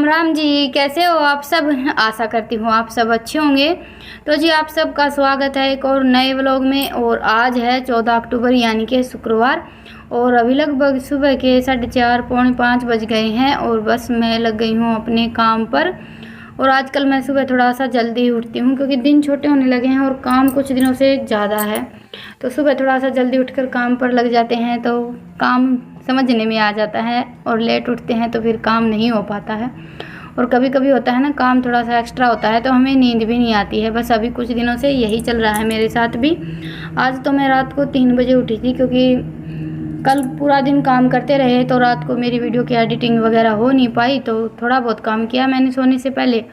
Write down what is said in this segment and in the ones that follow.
राम जी, कैसे हो आप सब। आशा करती हूँ आप सब अच्छे होंगे। तो जी आप सबका स्वागत है एक और नए व्लॉग में। और आज है 14 अक्टूबर यानी कि शुक्रवार। और अभी लगभग सुबह के 4:30 पौने 5 बज गए हैं और बस मैं लग गई हूँ अपने काम पर। और आजकल मैं सुबह थोड़ा सा जल्दी उठती हूँ क्योंकि दिन छोटे होने लगे हैं और काम कुछ दिनों से ज़्यादा है। तो सुबह थोड़ा सा जल्दी उठकर काम पर लग जाते हैं तो काम समझने में आ जाता है। और लेट उठते हैं तो फिर काम नहीं हो पाता है। और कभी कभी होता है ना, काम थोड़ा सा एक्स्ट्रा होता है तो हमें नींद भी नहीं आती है। बस अभी कुछ दिनों से यही चल रहा है मेरे साथ भी। आज तो मैं रात को 3 बजे उठी थी क्योंकि कल पूरा दिन काम करते रहे तो रात को मेरी वीडियो की एडिटिंग वगैरह हो नहीं पाई। तो थोड़ा बहुत काम किया मैंने सोने से पहले।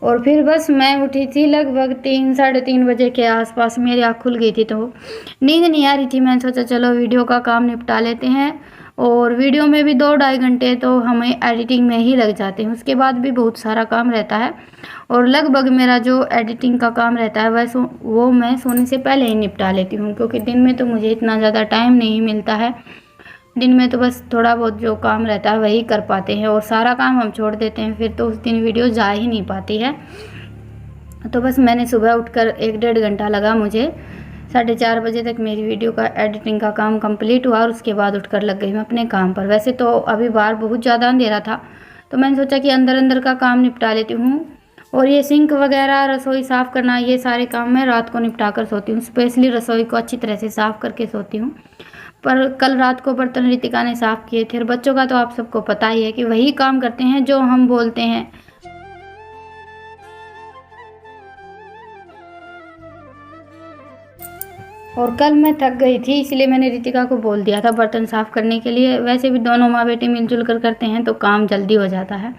और फिर बस मैं उठी थी लगभग 3 साढ़े 3 बजे के आसपास। मेरी आँख खुल गई थी तो नींद नहीं आ रही थी। मैंने सोचा चलो वीडियो का काम निपटा लेते हैं। और वीडियो में भी 2-2.5 घंटे तो हमें एडिटिंग में ही लग जाते हैं। उसके बाद भी बहुत सारा काम रहता है। और लगभग मेरा जो एडिटिंग का काम रहता है वो मैं सोने से पहले ही निपटा लेती हूँ क्योंकि दिन में तो मुझे इतना ज़्यादा टाइम नहीं मिलता है। दिन में तो बस थोड़ा बहुत जो काम रहता है वही कर पाते हैं और सारा काम हम छोड़ देते हैं, फिर तो उस दिन वीडियो जा ही नहीं पाती है। तो बस मैंने सुबह उठकर 1-1.5 घंटा लगा मुझे। 4:30 बजे तक मेरी वीडियो का एडिटिंग का काम कंप्लीट हुआ और उसके बाद उठकर लग गई मैं अपने काम पर। वैसे तो अभी बाहर बहुत ज़्यादा अंधेरा था तो मैंने सोचा कि अंदर अंदर का काम निपटा लेती हूँ। और ये सिंक वगैरह, रसोई साफ़ करना, ये सारे काम मैं रात को निपटा कर सोती हूँ। स्पेशली रसोई को अच्छी तरह से साफ़ करके सोती हूँ। पर कल रात को बर्तन रितिका ने साफ़ किए थे। और बच्चों का तो आप सबको पता ही है कि वही काम करते हैं जो हम बोलते हैं। और कल मैं थक गई थी इसलिए मैंने रितिका को बोल दिया था बर्तन साफ़ करने के लिए। वैसे भी दोनों माँ बेटी मिलजुल कर करते हैं तो काम जल्दी हो जाता है।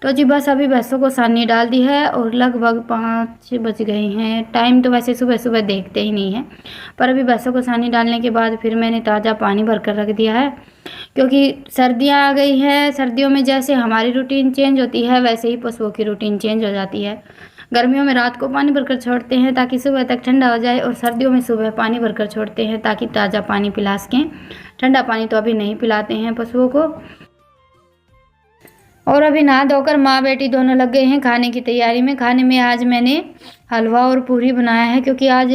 तो जी बस अभी भैंसों को सानी डाल दी है और लगभग 5 बज गए हैं। टाइम तो वैसे सुबह सुबह देखते ही नहीं है, पर अभी भैंसों को सानी डालने के बाद फिर मैंने ताज़ा पानी भर कर रख दिया है क्योंकि सर्दियाँ आ गई है। सर्दियों में जैसे हमारी रूटीन चेंज होती है वैसे ही पशुओं की रूटीन चेंज हो जाती है। गर्मियों में रात को पानी भरकर छोड़ते हैं ताकि सुबह तक ठंडा हो जाए और सर्दियों में सुबह पानी भरकर छोड़ते हैं ताकि ताज़ा पानी पिला सकें। ठंडा पानी तो अभी नहीं पिलाते हैं पशुओं को। और अभी नहा धोकर माँ बेटी दोनों लग गए हैं खाने की तैयारी में। खाने में आज मैंने हलवा और पूरी बनाया है क्योंकि आज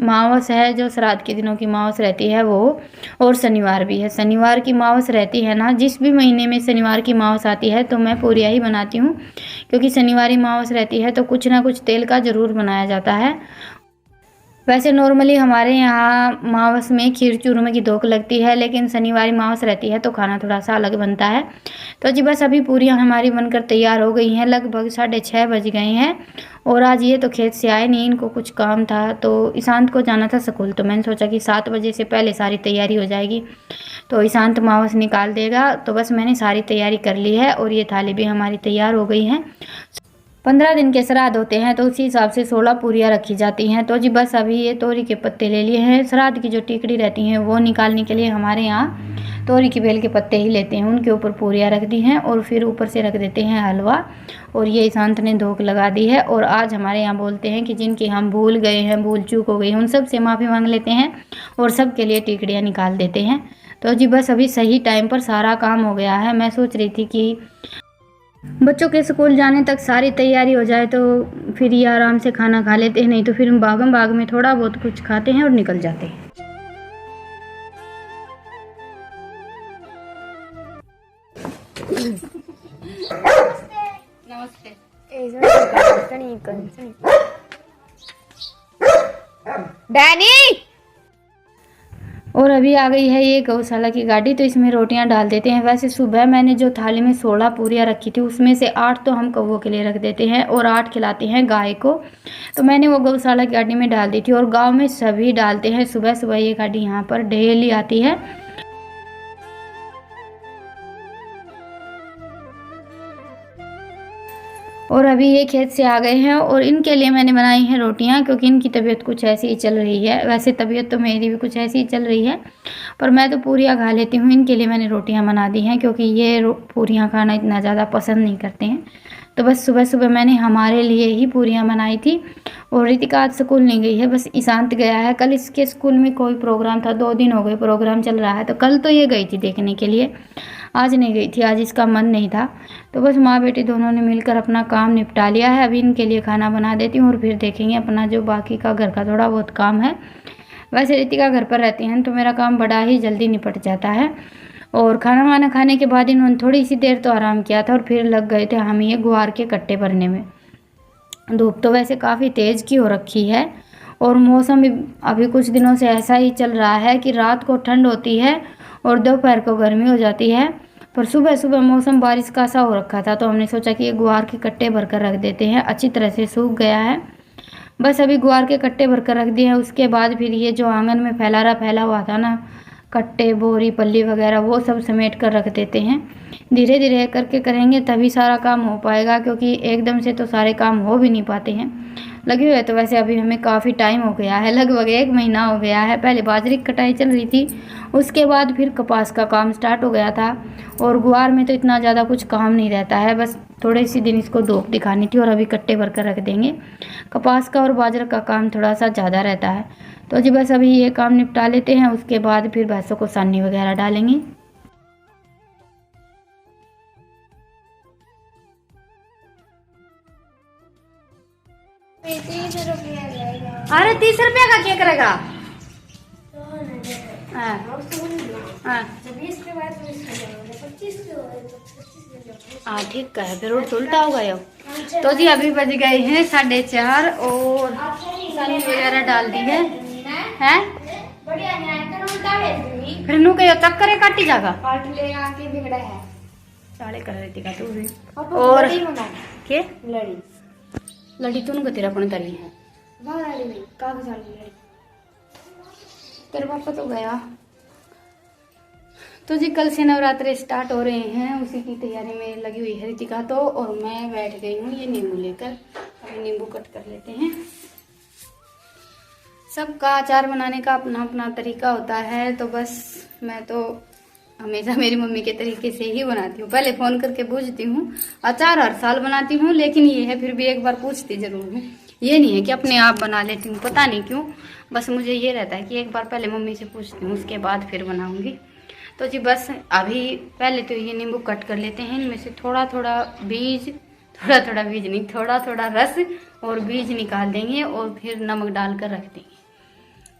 मावस है, जो श्राद्ध के दिनों की मावस रहती है वो। और शनिवार भी है। शनिवार की मावस रहती है ना, जिस भी महीने में शनिवार की मावस आती है तो मैं पूरियाँ ही बनाती हूँ क्योंकि शनिवारी मावस रहती है तो कुछ ना कुछ तेल का ज़रूर बनाया जाता है। वैसे नॉर्मली हमारे यहाँ मावस में खीर चूरमा की धोख लगती है, लेकिन शनिवारी मावस रहती है तो खाना थोड़ा सा अलग बनता है। तो जी बस अभी पूरियाँ हमारी बनकर तैयार हो गई हैं। लगभग 6:30 बज गए हैं। और आज ये तो खेत से आए नहीं, इनको कुछ काम था तो ईशांत को जाना था स्कूल। तो मैंने सोचा कि 7 बजे से पहले सारी तैयारी हो जाएगी तो ईशांत मावस निकाल देगा। तो बस मैंने सारी तैयारी कर ली है और ये थाली भी हमारी तैयार हो गई है। 15 दिन के श्राद्ध होते हैं तो उसी हिसाब से 16 पूरियाँ रखी जाती हैं। तो जी बस अभी ये तोरी के पत्ते ले लिए हैं। श्राद्ध की जो टिकड़ी रहती हैं वो निकालने के लिए हमारे यहाँ तोरी की बेल के पत्ते ही लेते हैं, उनके ऊपर पूरियाँ रख दी हैं और फिर ऊपर से रख देते हैं हलवा। और ये ईशांत ने धोख लगा दी है। और आज हमारे यहाँ बोलते हैं कि जिनकी हम भूल गए हैं, भूल चूक हो गई, उन सब से माफ़ी मांग लेते हैं और सब के लिए टिकड़ियाँ निकाल देते हैं। तो जी बस अभी सही टाइम पर सारा काम हो गया है। मैं सोच रही थी कि बच्चों के स्कूल जाने तक सारी तैयारी हो जाए तो फिर ये आराम से खाना खा लेते हैं, नहीं तो फिर हम भागम भाग में थोड़ा बहुत कुछ खाते हैं और निकल जाते हैं। नमस्ते। डैनी। और अभी आ गई है ये गौशाला की गाड़ी तो इसमें रोटियां डाल देते हैं। वैसे सुबह मैंने जो थाली में 16 पूरियाँ रखी थी उसमें से 8 तो हम कौवों के लिए रख देते हैं और 8 खिलाते हैं गाय को। तो मैंने वो गौशाला की गाड़ी में डाल दी थी और गांव में सभी डालते हैं। सुबह सुबह ये गाड़ी यहाँ पर डेली आती है। और अभी ये खेत से आ गए हैं और इनके लिए मैंने बनाई हैं रोटियां क्योंकि इनकी तबीयत कुछ ऐसी ही चल रही है। वैसे तबीयत तो मेरी भी कुछ ऐसी ही चल रही है पर मैं तो पूरियाँ खा लेती हूँ। इनके लिए मैंने रोटियां बना दी हैं क्योंकि ये पूरियाँ खाना इतना ज़्यादा पसंद नहीं करते हैं। तो बस सुबह सुबह मैंने हमारे लिए ही पूरियाँ बनाई थी। और रितिका आज स्कूल नहीं गई है, बस ईशांत गया है। कल इसके स्कूल में कोई प्रोग्राम था, 2 दिन हो गए प्रोग्राम चल रहा है, तो कल तो ये गई थी देखने के लिए, आज नहीं गई थी, आज इसका मन नहीं था। तो बस माँ बेटी दोनों ने मिलकर अपना काम निपटा लिया है। अभी इनके लिए खाना बना देती हूँ और फिर देखेंगे अपना जो बाकी का घर का थोड़ा बहुत काम है। वैसे रितिका घर पर रहती हैं तो मेरा काम बड़ा ही जल्दी निपट जाता है। और खाना वाना खाने के बाद इन्होंने थोड़ी सी देर तो आराम किया था और फिर लग गए थे हम ये गुआर के कट्टे भरने में। धूप तो वैसे काफ़ी तेज़ की हो रखी है और मौसम भी अभी कुछ दिनों से ऐसा ही चल रहा है कि रात को ठंड होती है और दोपहर को गर्मी हो जाती है। पर सुबह सुबह मौसम बारिश का सा हो रखा था, तो हमने सोचा कि ये गुआर के कट्टे भर कर रख देते हैं। अच्छी तरह से सूख गया है, बस अभी गुआर के कट्टे भर कर रख दिए हैं। उसके बाद फिर ये जो आंगन में फैला हुआ था ना, कट्टे बोरी पल्ली वगैरह, वो सब समेट कर रख देते हैं। धीरे धीरे करके करेंगे तभी सारा काम हो पाएगा, क्योंकि एकदम से तो सारे काम हो भी नहीं पाते हैं। लगे हुए तो वैसे अभी हमें काफ़ी टाइम हो गया है, लगभग 1 महीना हो गया है। पहले बाजरे की कटाई चल रही थी, उसके बाद फिर कपास का काम स्टार्ट हो गया था। और गुआर में तो इतना ज़्यादा कुछ काम नहीं रहता है, बस थोड़े सी दिन इसको धूप दिखानी थी और अभी कट्टे भर कर रख देंगे। कपास का और बाजरा का काम थोड़ा सा ज़्यादा रहता है, तो जी बस अभी ये काम निपटा लेते हैं, उसके बाद फिर भैंसों को सानी वगैरह डालेंगे। अरे 30 रुपया का क्या करेगा? हाँ ठीक है, फिर उल्टा होगा यो। तो जी अभी बज गए हैं 4:30 और सानी वगैरह डाल दी है हैं? फिर नू कहो चक्कर काटी जागा साले कर रही थी का तू भी। और के लड़ी तू को तेरा कौन तरी है तेरे पापा तो गया। तो जी कल से नवरात्रे स्टार्ट हो रहे हैं, उसी की तैयारी में लगी हुई है रितिका तो। और मैं बैठ गई हूँ ये नींबू लेकर, अभी नींबू कट कर लेते हैं। सबका अचार बनाने का अपना अपना तरीका होता है, तो बस मैं तो हमेशा मेरी मम्मी के तरीके से ही बनाती हूँ। पहले फ़ोन करके पूछती हूँ, अचार हर साल बनाती हूँ, लेकिन ये है फिर भी एक बार पूछती ज़रूर हूँ। ये नहीं है कि अपने आप बना लेती हूँ, पता नहीं क्यों, बस मुझे ये रहता है कि एक बार पहले मम्मी से पूछती हूँ, उसके बाद फिर बनाऊँगी। तो जी बस अभी पहले तो ये नींबू कट कर लेते हैं, इनमें से थोड़ा थोड़ा बीज नहीं, थोड़ा थोड़ा रस और बीज निकाल देंगे और फिर नमक डाल कर रख देंगे।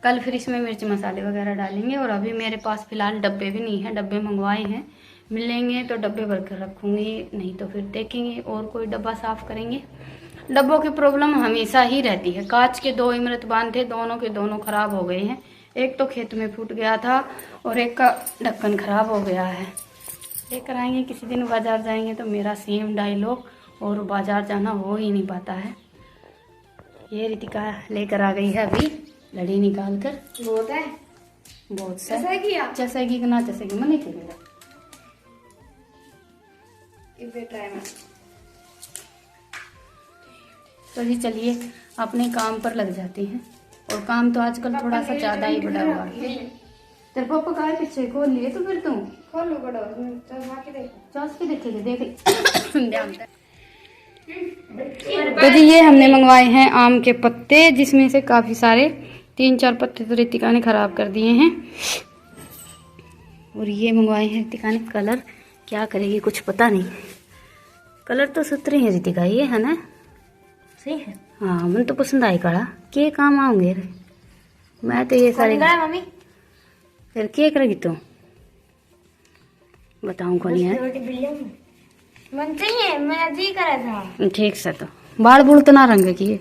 कल फिर इसमें मिर्च मसाले वगैरह डालेंगे। और अभी मेरे पास फ़िलहाल डब्बे भी नहीं हैं, डब्बे मंगवाए हैं, मिलेंगे तो डब्बे भर कर रखूँगी, नहीं तो फिर देखेंगे और कोई डब्बा साफ़ करेंगे। डब्बों की प्रॉब्लम हमेशा ही रहती है। कांच के 2 इमरत बांध थे, दोनों के दोनों ख़राब हो गए हैं। एक तो खेत में फूट गया था और एक का ढक्कन ख़राब हो गया है। लेकर आएंगे किसी दिन, बाज़ार जाएंगे तो मेरा सेम डायलॉग, और बाज़ार जाना हो ही नहीं पाता है। ये रितिका लेकर आ गई है अभी लड़ी निकाल कर। बहुत चसेगी कि ना चसेगी मन नहीं मेरा। तो जी चलिए अपने काम पर लग जाते हैं, और काम तो आजकल थोड़ा सा ज्यादा ही बढ़ा हुआ है। तेरे पापा का है पीछे खोल लिए तो फिर तुम खोलो बड़ा चौस के देखेंगे देख। तो जी ये हमने मंगवाए हैं आम के पत्ते, जिसमें से काफी सारे 3-4 पत्ते तो रितिका ने खराब कर दिए हैं। और ये मंगवाए हैं रितिका ने कलर, क्या करेगी कुछ पता नहीं। कलर तो सुथरे हैं रितिका, ये है ना सही है। हाँ मन तो पसंद आए काला, के काम आऊंगे रे मैं तो ये सारे मम्मी। फिर के करेगी तू बताऊं कौन है मन चाहिए, मैं जी करा था ठीक से। तो बाल बुल तो ना रंग की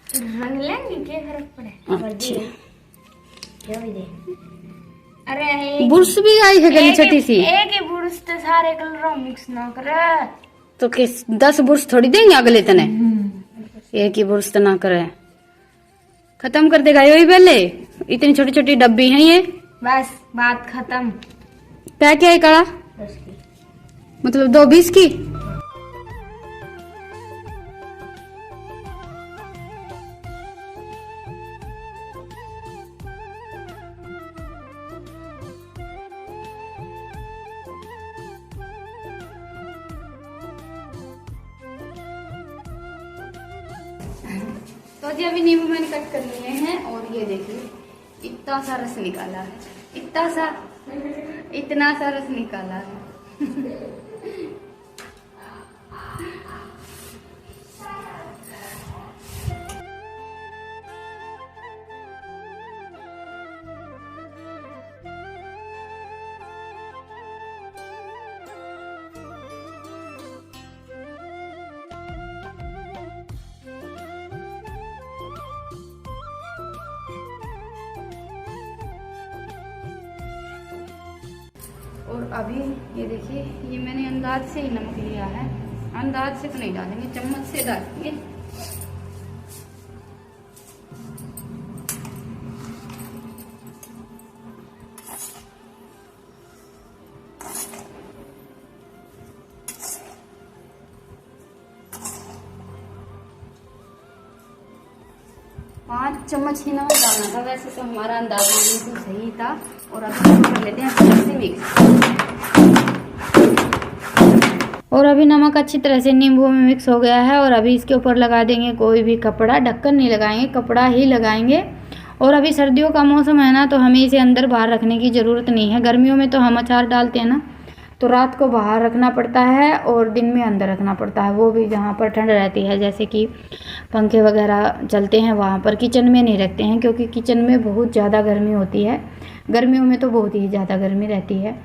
रंग लेंगे, क्या फर्क पड़े। अच्छा अरे बुर्श भी आई है गली छोटी सी, एक ही बुर्श तो सारे कलरों मिक्स ना करे तो किस 10 बुर्श थोड़ी देंगे अगले तने। एक ही बुर्श तो ना करे, खत्म कर देगा यही पहले। इतनी छोटी छोटी डब्बी हैं ये, बस बात खत्म। क्या क्या है कड़ा, मतलब 2 20 की। तो जी अभी नींबू मैंने कट कर लिए हैं और ये देखिए इतना सा रस निकाला है, इतना सा रस निकाला है। और अभी ये देखिए ये मैंने अंदाज से ही नमक लिया है, अंदाज से तो नहीं डालेंगे, चम्मच से डालेंगे। पाँच चम्मच ही नमक डालना था, वैसे तो हमारा अंदाज बिल्कुल सही था। और अभी कर लेते हैं अच्छे से मिक्स। और अभी नमक अच्छी तरह से नींबू में मिक्स हो गया है और अभी इसके ऊपर लगा देंगे कोई भी कपड़ा, ढक्कन नहीं लगाएंगे, कपड़ा ही लगाएंगे। और अभी सर्दियों का मौसम है ना, तो हमें इसे अंदर बाहर रखने की ज़रूरत नहीं है। गर्मियों में तो हम अचार डालते हैं ना, तो रात को बाहर रखना पड़ता है और दिन में अंदर रखना पड़ता है, वो भी जहाँ पर ठंड रहती है, जैसे कि पंखे वगैरह चलते हैं वहाँ पर। किचन में नहीं रखते हैं क्योंकि किचन में बहुत ज़्यादा गर्मी होती है, गर्मियों में तो बहुत ही ज़्यादा गर्मी रहती है।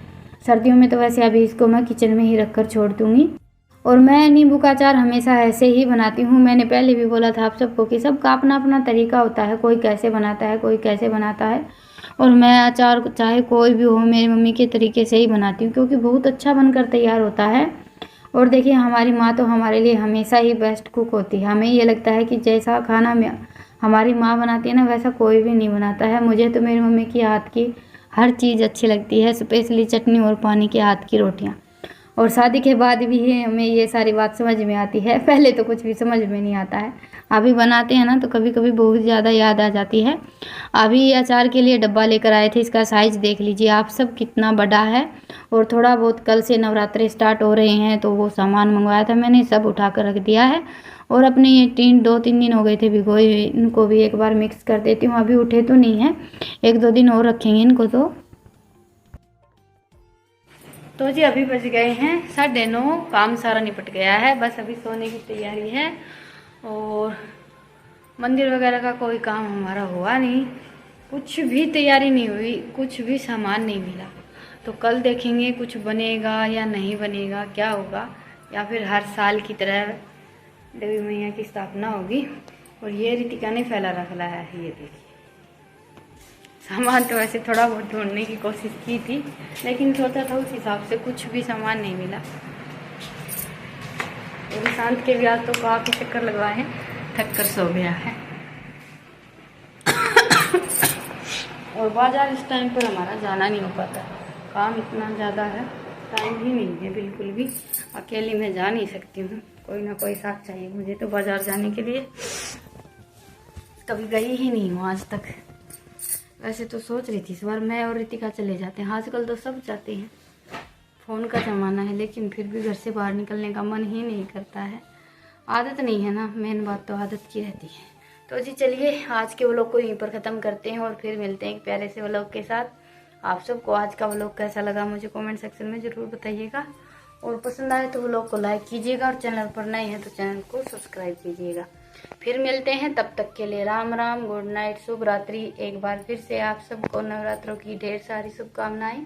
सर्दियों में तो वैसे अभी इसको मैं किचन में ही रख कर छोड़ दूँगी। और मैं नींबू का अचार हमेशा ऐसे ही बनाती हूँ। मैंने पहले भी बोला था आप सबको कि सबका अपना अपना तरीका होता है, कोई कैसे बनाता है, कोई कैसे बनाता है। और मैं अचार चाहे कोई भी हो मेरी मम्मी के तरीके से ही बनाती हूँ, क्योंकि बहुत अच्छा बनकर तैयार होता है। और देखिए हमारी माँ तो हमारे लिए हमेशा ही बेस्ट कुक होती है। हमें ये लगता है कि जैसा खाना में हमारी माँ बनाती है ना, वैसा कोई भी नहीं बनाता है। मुझे तो मेरी मम्मी की हाथ की हर चीज़ अच्छी लगती है, स्पेशली चटनी और पानी के हाथ की रोटियाँ। और शादी के बाद भी हमें ये सारी बात समझ में आती है, पहले तो कुछ भी समझ में नहीं आता है। अभी बनाते हैं ना तो कभी कभी बहुत ज़्यादा याद आ जाती है। अभी अचार के लिए डब्बा लेकर आए थे, इसका साइज़ देख लीजिए आप सब कितना बड़ा है। और थोड़ा बहुत कल से नवरात्रे स्टार्ट हो रहे हैं तो वो सामान मंगवाया था मैंने, सब उठा कर रख दिया है। और अपने ये 2-3 दिन हो गए थे भिगोए हुए, इनको भी एक बार मिक्स कर देती हूँ। अभी उठे तो नहीं है, 1-2 दिन और रखेंगे इनको। तो जी अभी बज गए हैं 9:30, काम सारा निपट गया है, बस अभी सोने की तैयारी है। और मंदिर वगैरह का कोई काम हमारा हुआ नहीं, कुछ भी तैयारी नहीं हुई, कुछ भी सामान नहीं मिला। तो कल देखेंगे कुछ बनेगा या नहीं बनेगा, क्या होगा, या फिर हर साल की तरह देवी मैया की स्थापना होगी। और ये रितिका ने फैला रखला है, ये देखिए सामान। तो वैसे थोड़ा बहुत ढूंढने की कोशिश की थी, लेकिन सोचा था उस हिसाब से कुछ भी सामान नहीं मिला। और शांत के ब्याज तो काफ़ी चक्कर लगवाए हैं, थक कर सो गया है। और बाजार इस टाइम पर हमारा जाना नहीं हो पाता, काम इतना ज़्यादा है, टाइम ही नहीं है बिल्कुल भी। अकेली मैं जा नहीं सकती हूँ, कोई ना कोई साथ चाहिए मुझे तो बाजार जाने के लिए। कभी गई ही नहीं हूँ आज तक। वैसे तो सोच रही थी इस बार मैं और रितिका चले जाते हैं, आजकल तो सब जाते हैं, फ़ोन का ज़माना है, लेकिन फिर भी घर से बाहर निकलने का मन ही नहीं करता है। आदत नहीं है ना, मेन बात तो आदत की रहती है। तो जी चलिए आज के व्लॉग को यहीं पर ख़त्म करते हैं और फिर मिलते हैं एक प्यारे से व्लॉग के साथ। आप सबको आज का व्लॉग कैसा लगा मुझे कमेंट सेक्शन में ज़रूर बताइएगा। और पसंद आए तो व्लॉग को लाइक कीजिएगा, और चैनल पर नए हैं तो चैनल को सब्सक्राइब कीजिएगा। फिर मिलते हैं, तब तक के लिए राम राम, गुड नाइट, शुभ रात्रि। एक बार फिर से आप सबको नवरात्रों की ढेर सारी शुभकामनाएं।